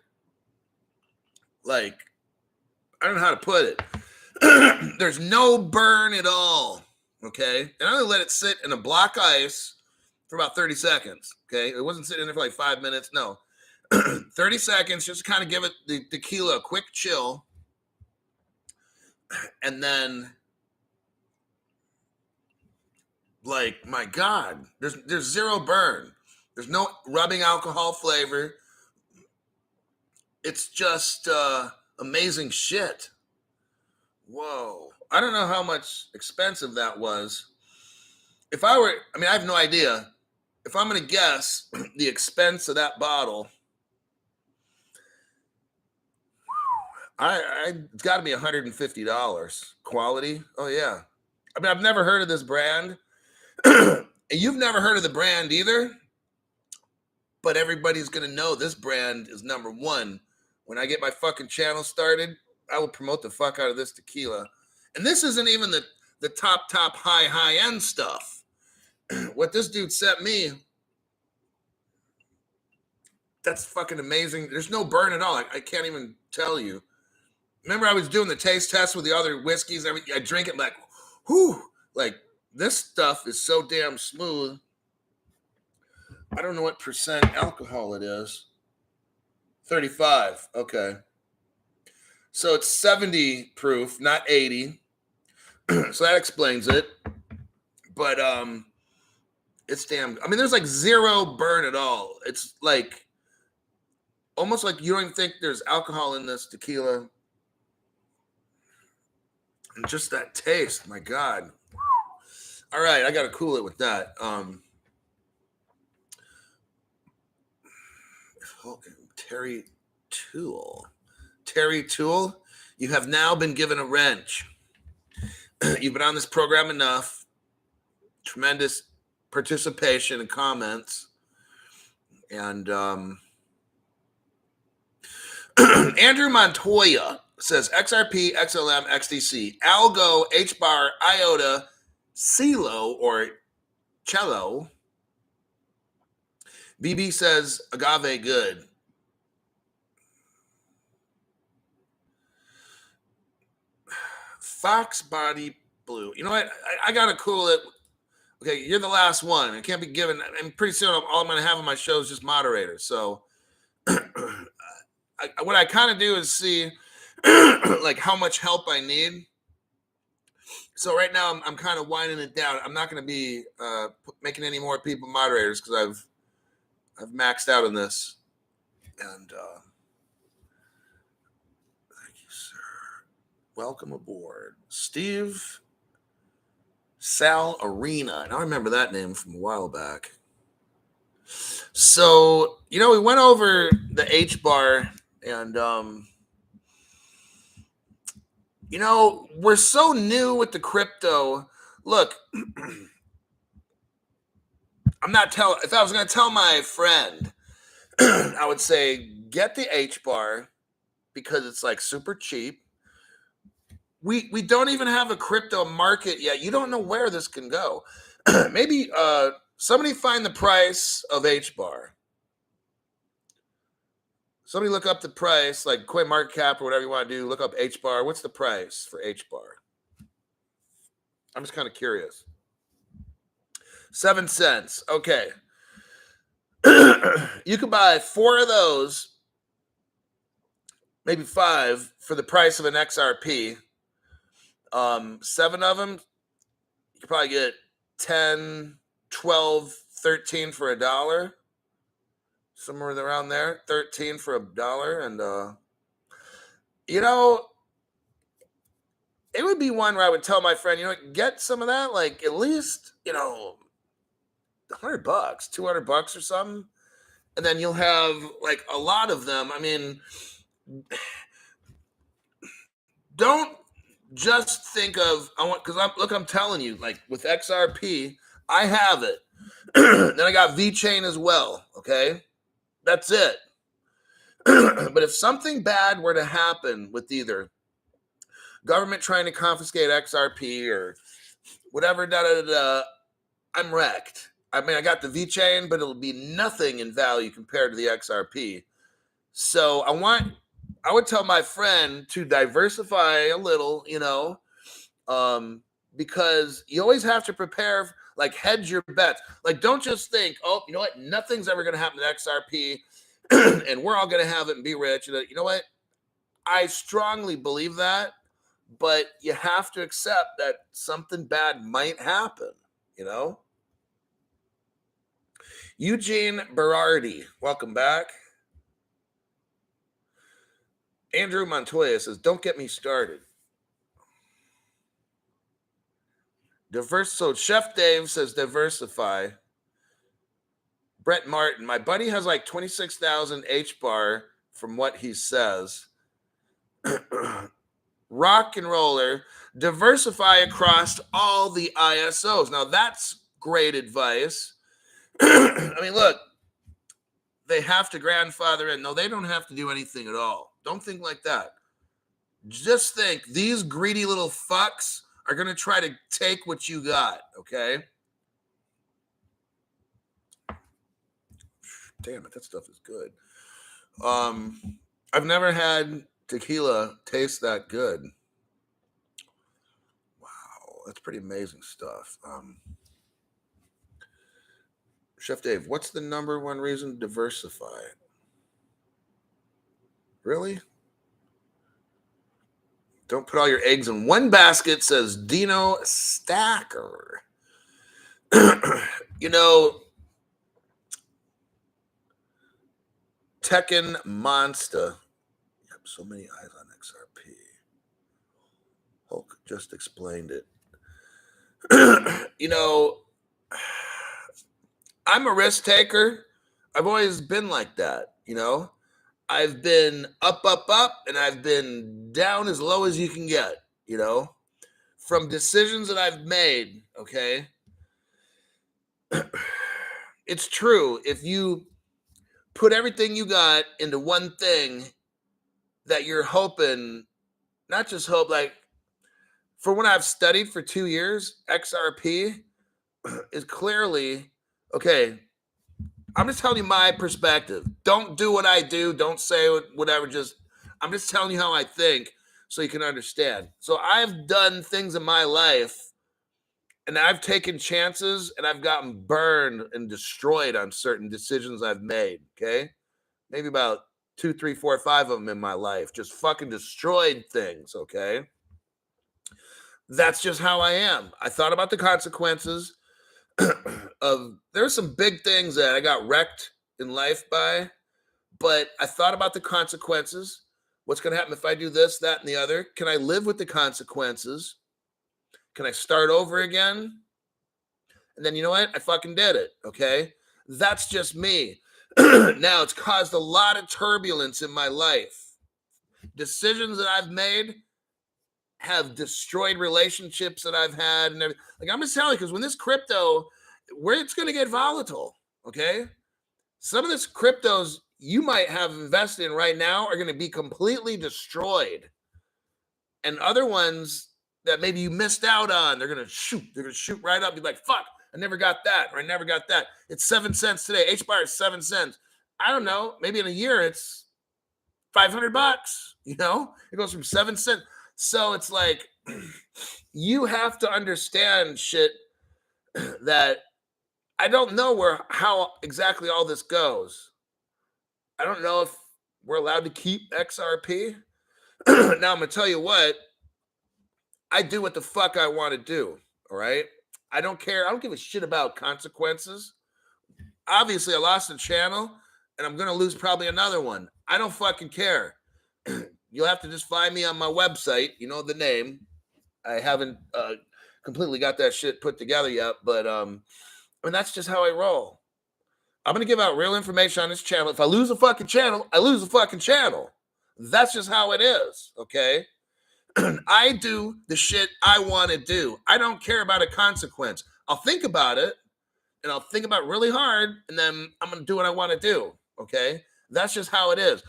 Like, I don't know how to put it. There's no burn at all. Okay. And I only let it sit in a block ice for about 30 seconds. Okay. It wasn't sitting there for like 5 minutes. No. 30 seconds, just to kind of give it the tequila a quick chill. And then, like, my God, there's zero burn. There's no rubbing alcohol flavor. It's just amazing shit. Whoa. I don't know how much expensive that was. If I were, I mean, I have no idea. If I'm going to guess the expense of that bottle, it's got to be $150. Quality? Oh, yeah. I mean, I've never heard of this brand. And you've never heard of the brand either. But everybody's going to know this brand is number one. When I get my fucking channel started, I will promote the fuck out of this tequila. And this isn't even the top high end stuff. What this dude sent me, that's fucking amazing. There's no burn at all. I can't even tell you. Remember, I was doing the taste test with the other whiskeys. I drink it like, whew, like this stuff is so damn smooth. I don't know what percent alcohol it is. 35. Okay. So it's 70 proof, not 80. So that explains it. But it's damn. I mean, there's like zero burn at all. It's like almost like you don't even think there's alcohol in this tequila. And just that taste, my God. All right, I gotta cool it with that. Terry Toole, you have now been given a wrench. You've been on this program enough. Tremendous participation and comments. And Andrew Montoya says XRP, XLM, XDC, Algo, Hbar, Iota, CeeLo, or Cello. BB says agave good. Fox Body Blue. You know what? I gotta cool it. Okay, you're the last one. I can't be given. And pretty soon, all I'm gonna have on my show is just moderators. So, what I kind of do is see like how much help I need. So right now, I'm kind of winding it down. I'm not gonna be making any more people moderators because I've maxed out on this. And thank you, sir. Welcome aboard, Steve Sal Arena. And I remember that name from a while back. So, we went over the Hbar and, we're so new with the crypto. Look, if I was going to tell my friend, I would say, get the Hbar because it's like super cheap. We don't even have a crypto market yet. You don't know where this can go. Maybe somebody find the price of Hbar. Somebody look up the price, like CoinMarketCap or whatever you want to do. Look up Hbar. What's the price for Hbar? I'm just kind of curious. 7 cents. Okay. You could buy 4 of those, maybe 5, for the price of an XRP. 7 of them, you could probably get 10, 12, 13 for $1. Somewhere around there, 13 for $1. And, it would be one where I would tell my friend, get some of that, like at least, $100, $200 or something. And then you'll have like a lot of them. I mean, don't just think of, I'm telling you, like with XRP, I have it. Then I got VeChain as well. Okay. That's it. But if something bad were to happen with either government trying to confiscate XRP or whatever, I'm wrecked. I mean, I got the VeChain, but it'll be nothing in value compared to the XRP. So I would tell my friend to diversify a little, because you always have to prepare, like hedge your bets. Like, don't just think, oh, you know what? Nothing's ever going to happen to XRP and we're all going to have it and be rich. You know what? I strongly believe that, but you have to accept that something bad might happen, Eugene Berardi, welcome back. Andrew Montoya says, don't get me started. So Chef Dave says, diversify. Brett Martin, my buddy has like 26,000 Hbar from what he says. Rock and roller, diversify across all the ISOs. Now that's great advice. I mean, look, they have to grandfather in. No, they don't have to do anything at all. Don't think like that. Just think, these greedy little fucks are going to try to take what you got, okay? Damn it, that stuff is good. I've never had tequila taste that good. Wow, that's pretty amazing stuff. Chef Dave, what's the number one reason to diversify? Really? Don't put all your eggs in one basket, says Dino Stacker. You know, Tekken Monster. Yep, so many eyes on XRP. Hulk just explained it. You know, I'm a risk taker. I've always been like that, you know? I've been up, and I've been down as low as you can get, you know? From decisions that I've made, okay? It's true. If you put everything you got into one thing that you're hoping, not just hope, like for when I've studied for 2 years, XRP is clearly, okay, I'm just telling you my perspective. Don't do what I do. Don't say whatever. I'm just telling you how I think so you can understand. So I've done things in my life and I've taken chances and I've gotten burned and destroyed on certain decisions I've made. Okay. Maybe about 2, 3, 4, 5 of them in my life. Just fucking destroyed things. Okay. That's just how I am. I thought about the consequences of there's some big things that I got wrecked in life by, but I thought about the consequences. What's going to happen if I do this, that, and the other? Can I live with the consequences? Can I start over again? And then you know what? I fucking did it. Okay. That's just me. Now it's caused a lot of turbulence in my life. Decisions that I've made have destroyed relationships that I've had and everything. Like I'm just telling you, because when this crypto, where it's going to get volatile, okay? Some of this cryptos you might have invested in right now are going to be completely destroyed. And other ones that maybe you missed out on, they're going to shoot right up. Be like, fuck, I never got that, or I never got that. It's 7 cents today. Hbar is 7 cents. I don't know. Maybe in a year it's $500. You know, it goes from 7 cents. So it's like you have to understand shit that I don't know how exactly all this goes. I don't know if we're allowed to keep XRP. Now I'm gonna tell you what, I do what the fuck I want to do. All right. I don't care. I don't give a shit about consequences. Obviously, I lost a channel and I'm gonna lose probably another one. I don't fucking care. You'll have to just find me on my website. You know the name. I haven't completely got that shit put together yet, but that's just how I roll. I'm gonna give out real information on this channel. If I lose a fucking channel, I lose a fucking channel. That's just how it is. Okay. I do the shit I want to do. I don't care about a consequence. I'll think about it and I'll think about it really hard, and then I'm gonna do what I want to do. Okay. That's just how it is.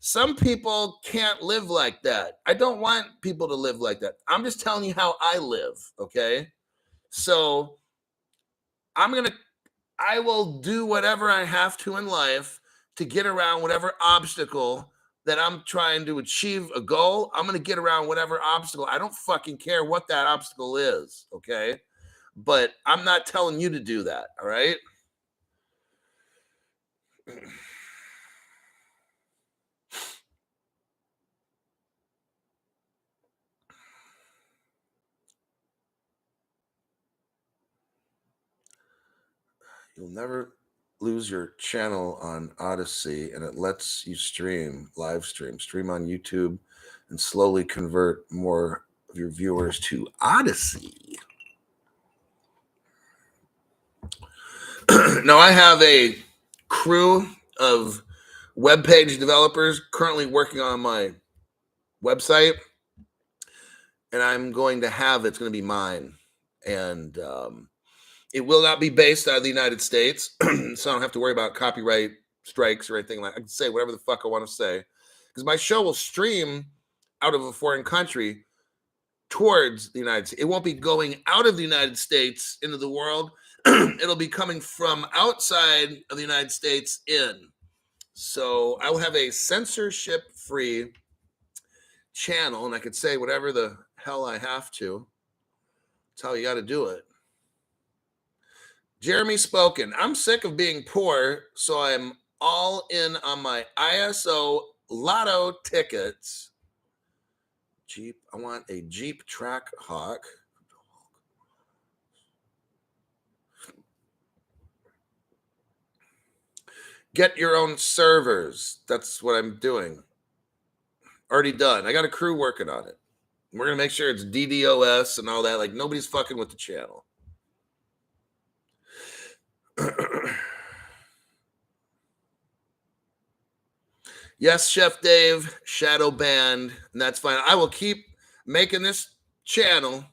Some people can't live like that. I don't want people to live like that. I'm just telling you how I live, okay? So I will do whatever I have to in life to get around whatever obstacle that I'm trying to achieve a goal. I'm going to get around whatever obstacle. I don't fucking care what that obstacle is, okay? But I'm not telling you to do that, all right? You'll never lose your channel on Odyssey, and it lets you live stream on YouTube, and slowly convert more of your viewers to Odyssey. Now, I have a crew of webpage developers currently working on my website, and I'm going to have it's going to be mine, and it will not be based out of the United States, so I don't have to worry about copyright strikes or anything like. I can say whatever the fuck I want to say, because my show will stream out of a foreign country towards the United States. It won't be going out of the United States into the world. It'll be coming from outside of the United States in. So I will have a censorship-free channel, and I could say whatever the hell I have to. That's how you got to do it. Jeremy Spoken. I'm sick of being poor, so I'm all in on my ISO lotto tickets. Jeep. I want a Jeep Trackhawk. Get your own servers. That's what I'm doing. Already done. I got a crew working on it. We're going to make sure it's DDoS and all that. Like, nobody's fucking with the channel. Yes, Chef Dave, shadow banned, and that's fine. I will keep making this channel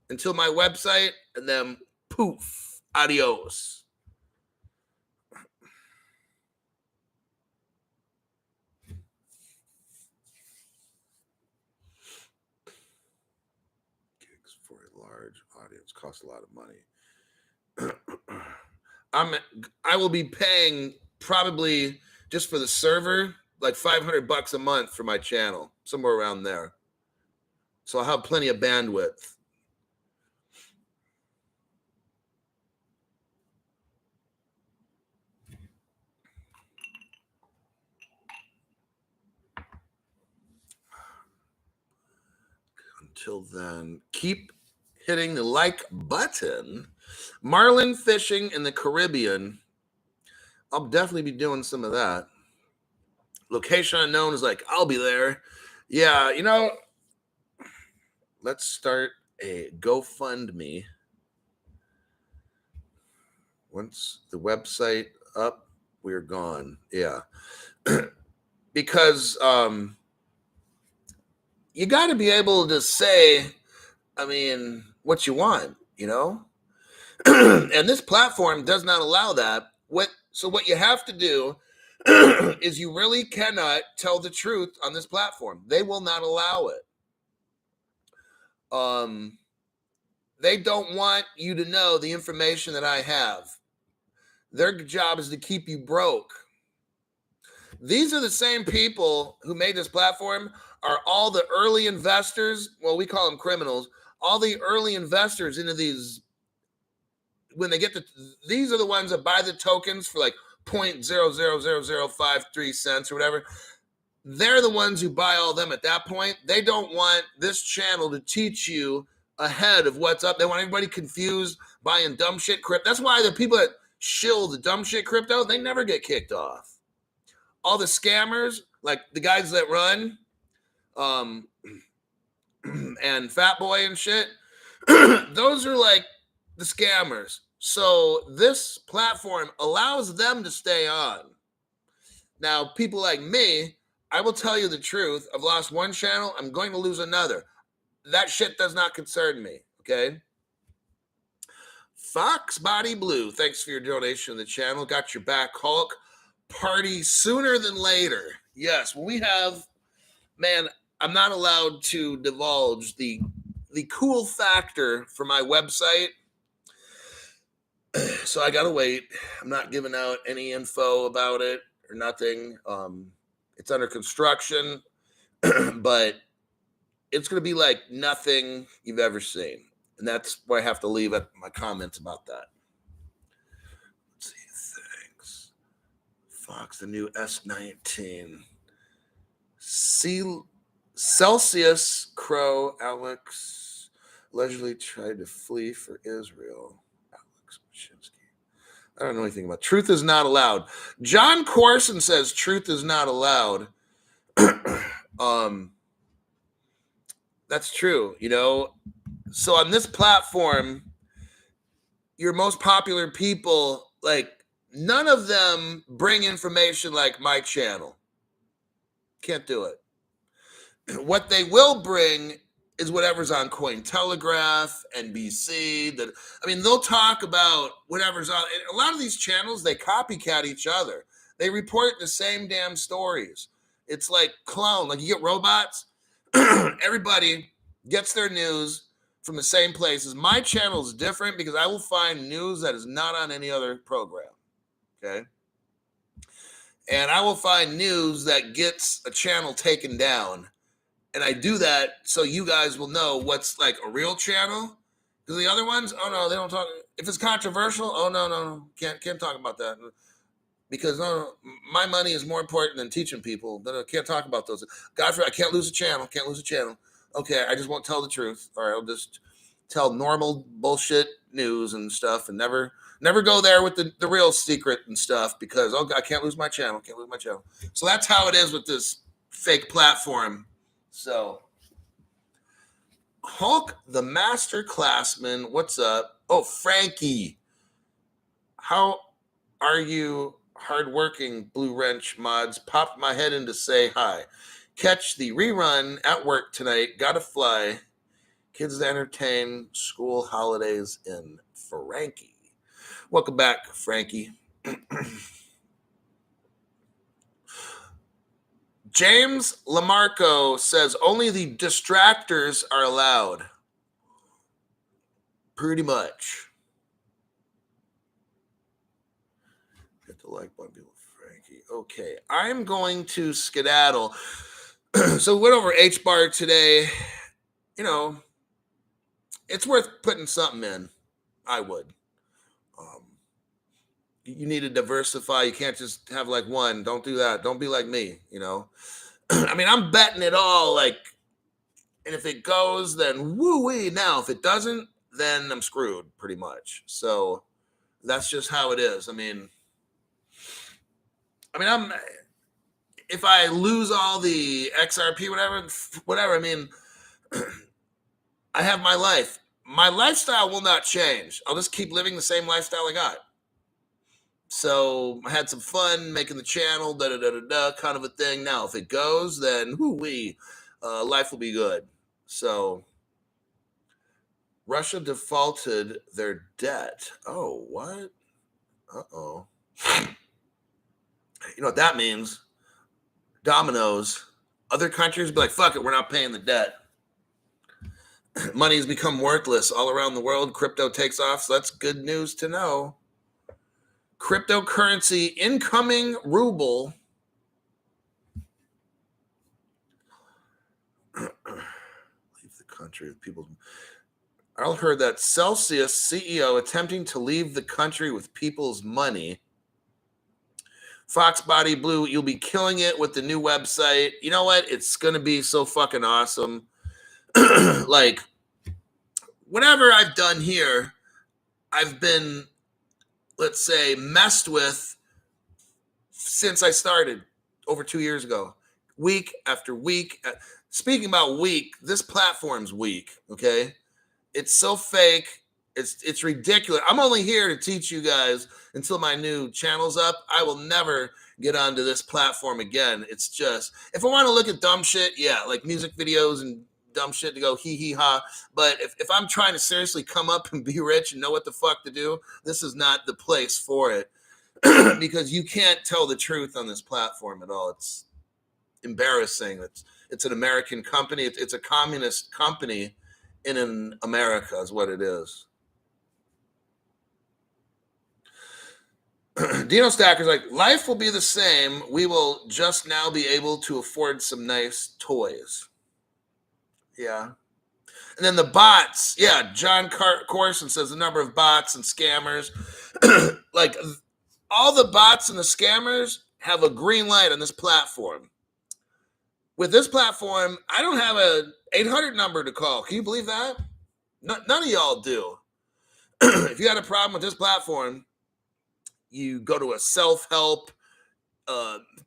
until my website, and then poof, adios. Gigs for a large audience cost a lot of money. I will be paying probably just for the server like $500 a month for my channel, somewhere around there. So I'll have plenty of bandwidth. Until then, keep hitting the like button. Marlin fishing in the Caribbean. I'll definitely be doing some of that. Location unknown is like, I'll be there. Yeah, you know, let's start a GoFundMe. Once the website up, we're gone. Yeah. Because you got to be able to say, I mean, what you want, you know? And this platform does not allow that. So what you have to do is you really cannot tell the truth on this platform. They will not allow it. They don't want you to know the information that I have. Their job is to keep you broke. These are the same people who made this platform are all the early investors. Well, we call them criminals. All the early investors into these, when they get these are the ones that buy the tokens for like 0.00053 cents or whatever. They're the ones who buy all them at that point. They don't want this channel to teach you ahead of what's up. They want everybody confused, buying dumb shit crypto. That's why the people that shill the dumb shit crypto, they never get kicked off. All the scammers, like the guys that run and Fat Boy and shit, those are like the scammers. So this platform allows them to stay on. Now, people like me, I will tell you the truth. I've lost one channel. I'm going to lose another. That shit does not concern me, okay? Fox Body Blue, thanks for your donation to the channel. Got your back, Hulk. Party sooner than later. Yes, when we have, man, I'm not allowed to divulge the cool factor for my website. So I gotta wait. I'm not giving out any info about it or nothing. It's under construction, but it's gonna be like nothing you've ever seen. And that's where I have to leave at my comments about that. Let's see, thanks. Fox, the new S19. Celsius Crow, Alex allegedly tried to flee for Israel. Alex Mashinsky. I don't know anything about truth is not allowed. John Corson says truth is not allowed. That's true, you know. So on this platform, your most popular people, like none of them bring information like my channel. Can't do it. What they will bring is whatever's on Cointelegraph, NBC. They'll talk about whatever's on. And a lot of these channels, they copycat each other. They report the same damn stories. It's like clone. Like you get robots. everybody gets their news from the same places. My channel is different because I will find news that is not on any other program. Okay. And I will find news that gets a channel taken down. And I do that so you guys will know what's like a real channel. Because the other ones, oh no, they don't talk. If it's controversial, oh no, can't talk about that. Because no, my money is more important than teaching people. I can't talk about those. God forbid, I can't lose a channel. Can't lose a channel. Okay, I just won't tell the truth. All right, I'll just tell normal bullshit news and stuff, and never go there with the real secret and stuff. Because I can't lose my channel. Can't lose my channel. So that's how it is with this fake platform. So Hulk the Master Classman, what's up? Oh, Frankie, how are you? Hardworking Blue Wrench mods, popped my head in to say hi. Catch the rerun at work tonight. Gotta fly. Kids to entertain. School holidays in Frankie. Welcome back, Frankie. James Lamarco says only the distractors are allowed. Pretty much. Hit the like button, Frankie. Okay, I'm going to skedaddle. So we went over Hbar today. You know, it's worth putting something in. I would. You need to diversify. You can't just have like one. Don't do that. Don't be like me, you know. I mean, I'm betting it all. Like, and if it goes, then woo-wee. Now, if it doesn't, then I'm screwed pretty much. So that's just how it is. I mean, if I lose all the XRP, whatever, I mean, I have my life. My lifestyle will not change. I'll just keep living the same lifestyle I got. So I had some fun making the channel, kind of a thing. Now, if it goes, then life will be good. So Russia defaulted their debt. Oh, what? Uh-oh. You know what that means? Dominoes. Other countries be like, fuck it, we're not paying the debt. Money's become worthless all around the world. Crypto takes off, so that's good news to know. Cryptocurrency incoming ruble. Leave the country with people's. I heard that Celsius CEO attempting to leave the country with people's money. Fox Body Blue, you'll be killing it with the new website. You know what? It's going to be so fucking awesome. Like, whatever I've done here, I've been, let's say, messed with since I started over 2 years ago. Week after week. Speaking about weak, this platform's weak, okay? It's so fake. It's ridiculous. I'm only here to teach you guys until my new channel's up. I will never get onto this platform again. It's just, if I want to look at dumb shit, yeah, like music videos and dumb shit to go hee ha. But if I'm trying to seriously come up and be rich and know what the fuck to do, this is not the place for it. Because you can't tell the truth on this platform at all. It's embarrassing. It's an American company. It's a communist company in America is what it is. Dino Stacker's like, life will be the same. We will just now be able to afford some nice toys. Yeah. And then the bots. Yeah, John Corson says the number of bots and scammers. Like, all the bots and the scammers have a green light on this platform. With this platform, I don't have a 800 number to call. Can you believe that? None of y'all do. If you got a problem with this platform, you go to a self-help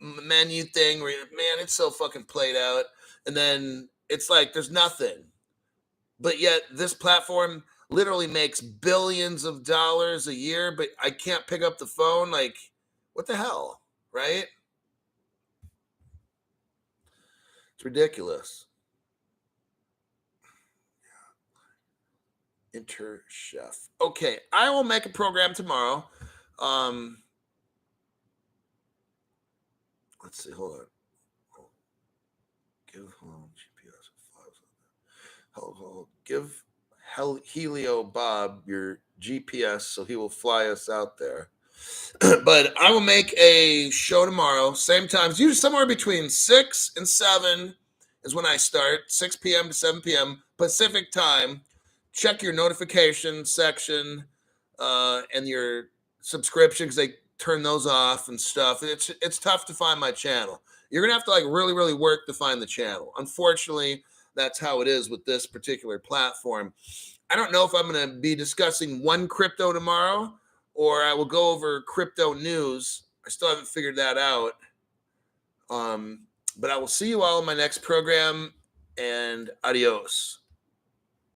menu thing where, man, it's so fucking played out. And then it's like there's nothing. But yet this platform literally makes billions of dollars a year, but I can't pick up the phone. Like, what the hell, right? It's ridiculous. Chef. Okay, I will make a program tomorrow. Let's see, hold on. Give GPS. Give Helio Bob your GPS so he will fly us out there. But I will make a show tomorrow, same times, usually somewhere between 6 and 7 is when I start, 6 p.m. to 7 p.m. Pacific time. Check your notification section and your subscription because they turn those off and stuff. It's tough to find my channel. You're gonna have to like really, really work to find the channel. Unfortunately, that's how it is with this particular platform. I don't know if I'm gonna be discussing one crypto tomorrow or I will go over crypto news. I still haven't figured that out. But I will see you all in my next program, and adios.